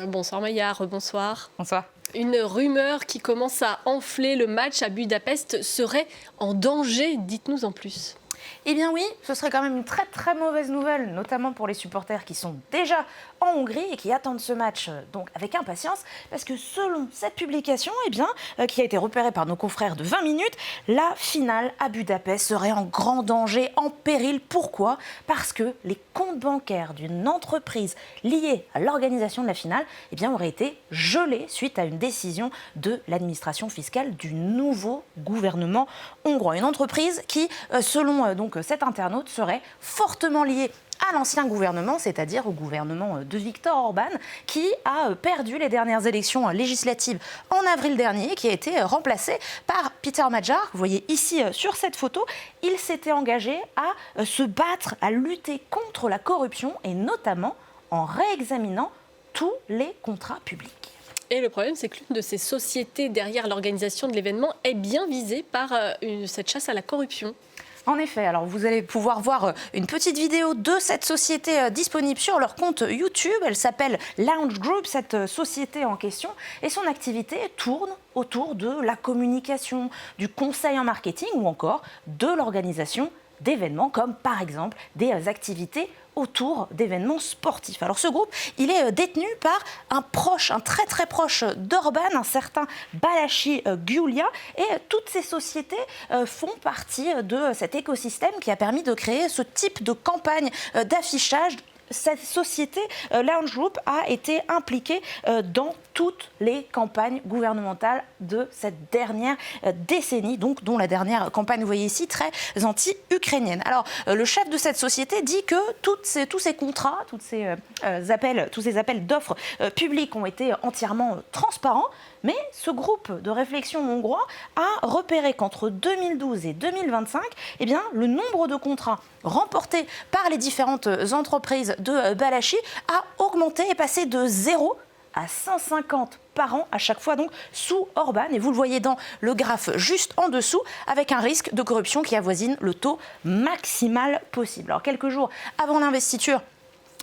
Bonsoir Maya, rebonsoir. Bonsoir. Une rumeur qui commence à enfler, le match à Budapest serait en danger. Dites-nous en plus. Eh bien oui, ce serait quand même une très très mauvaise nouvelle, notamment pour les supporters qui sont déjà en Hongrie et qui attendent ce match donc avec impatience, parce que selon cette publication, qui a été repérée par nos confrères de 20 minutes, la finale à Budapest serait en grand danger, en péril. Pourquoi ? Parce que les comptes bancaires d'une entreprise liée à l'organisation de la finale auraient été gelés suite à une décision de l'administration fiscale du nouveau gouvernement hongrois. Une entreprise qui, selon donc cet internaute, serait fortement liée à l'ancien gouvernement, c'est-à-dire au gouvernement de Viktor Orban, qui a perdu les dernières élections législatives en avril dernier, qui a été remplacé par Peter Magyar. Vous voyez ici sur cette photo, il s'était engagé à se battre, à lutter contre la corruption, et notamment en réexaminant tous les contrats publics. Et le problème, c'est que l'une de ces sociétés derrière l'organisation de l'événement est bien visée par cette chasse à la corruption. En effet, alors vous allez pouvoir voir une petite vidéo de cette société disponible sur leur compte YouTube. Elle s'appelle Lounge Group, cette société en question, et son activité tourne autour de la communication, du conseil en marketing ou encore de l'organisation d'événements, comme par exemple des activités autour d'événements sportifs. Alors ce groupe, il est détenu par un très très proche d'Orban, un certain Balashi Gyula, et toutes ces sociétés font partie de cet écosystème qui a permis de créer ce type de campagne d'affichage. Cette société, Lounge Group, a été impliquée dans toutes les campagnes gouvernementales de cette dernière décennie, donc dont la dernière campagne, vous voyez ici, très anti-ukrainienne. Alors, le chef de cette société dit que tous ces contrats, tous ces appels d'offres publics ont été entièrement transparents, mais ce groupe de réflexion hongrois a repéré qu'entre 2012 et 2025, le nombre de contrats remportés par les différentes entreprises de Balashi a augmenté et passé de 0 à 150 par an, à chaque fois donc sous Orban. Et vous le voyez dans le graphe juste en dessous, avec un risque de corruption qui avoisine le taux maximal possible. Alors quelques jours avant l'investiture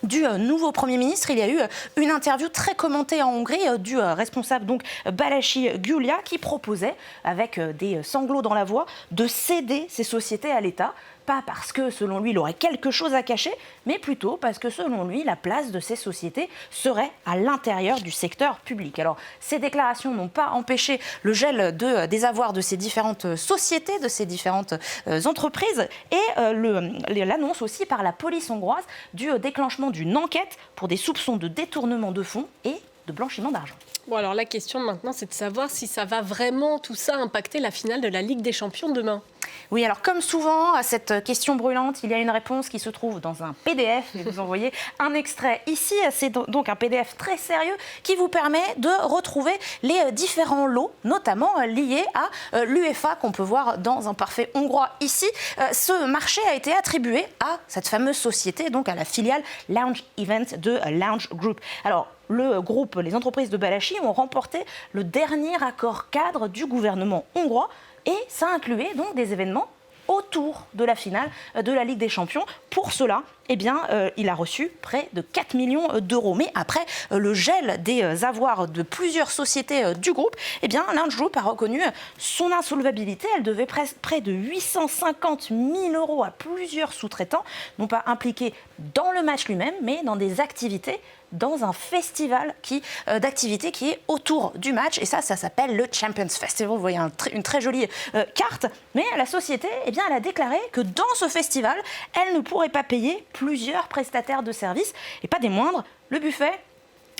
du nouveau Premier ministre, il y a eu une interview très commentée en Hongrie du responsable donc Balashi Gyula, qui proposait, avec des sanglots dans la voix, de céder ces sociétés à l'État. Pas parce que, selon lui, il aurait quelque chose à cacher, mais plutôt parce que, selon lui, la place de ces sociétés serait à l'intérieur du secteur public. Alors, ces déclarations n'ont pas empêché le gel des avoirs de ces différentes sociétés, de ces différentes entreprises, et l'annonce aussi par la police hongroise du déclenchement d'une enquête pour des soupçons de détournement de fonds et de blanchiment d'argent. Bon, alors la question maintenant, c'est de savoir si ça va vraiment, tout ça, impacter la finale de la Ligue des Champions demain. Oui, alors comme souvent, à cette question brûlante, il y a une réponse qui se trouve dans un PDF. Et vous en voyez un extrait ici. C'est donc un PDF très sérieux qui vous permet de retrouver les différents lots, notamment liés à l'UEFA, qu'on peut voir dans un parfait hongrois ici. Ce marché a été attribué à cette fameuse société, donc à la filiale Lounge Event de Lounge Group. Alors, le groupe, les entreprises de Balashi ont remporté le dernier accord cadre du gouvernement hongrois, et ça incluait donc des événements autour de la finale de la Ligue des Champions. Pour cela, il a reçu près de 4 millions d'euros. Mais après le gel des avoirs de plusieurs sociétés du groupe, Lounge Group a reconnu son insolvabilité. Elle devait près de 850 000 euros à plusieurs sous-traitants, non pas impliqués dans le match lui-même, mais dans des activités, dans un festival d'activités qui est autour du match. Et ça s'appelle le Champions Festival. Vous voyez une très jolie carte. Mais la société, elle a déclaré que dans ce festival, elle ne pourrait pas payer plusieurs prestataires de services, et pas des moindres, le buffet,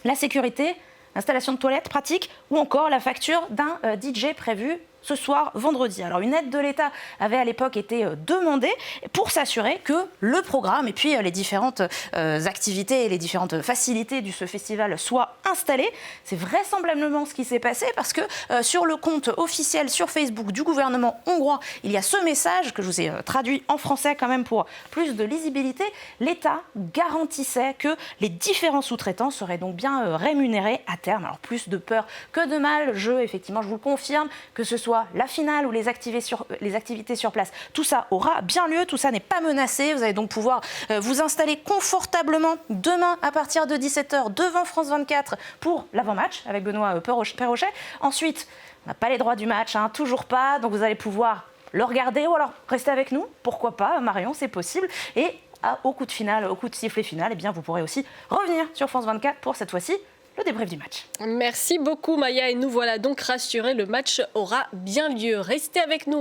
la sécurité, l'installation de toilettes pratique, ou encore la facture d'un DJ prévu ce soir, vendredi. Alors, une aide de l'État avait à l'époque été demandée pour s'assurer que le programme et puis les différentes activités et les différentes facilités de ce festival soient installées. C'est vraisemblablement ce qui s'est passé, parce que sur le compte officiel sur Facebook du gouvernement hongrois, il y a ce message que je vous ai traduit en français quand même pour plus de lisibilité. L'État garantissait que les différents sous-traitants seraient donc bien rémunérés à terme. Alors, plus de peur que de mal. Effectivement, je vous le confirme, que ce soit soit la finale ou les activités sur place, tout ça aura bien lieu, tout ça n'est pas menacé. Vous allez donc pouvoir vous installer confortablement demain à partir de 17h devant France 24 pour l'avant-match avec Benoît Perrochet. Ensuite, on n'a pas les droits du match, hein, toujours pas, donc vous allez pouvoir le regarder ou alors rester avec nous, pourquoi pas, Marion, c'est possible. Et au coup de finale, au coup de sifflet final, eh bien, vous pourrez aussi revenir sur France 24 pour cette fois-ci le débrief du match. Merci beaucoup Maya et nous voilà donc rassurés, le match aura bien lieu. Restez avec nous.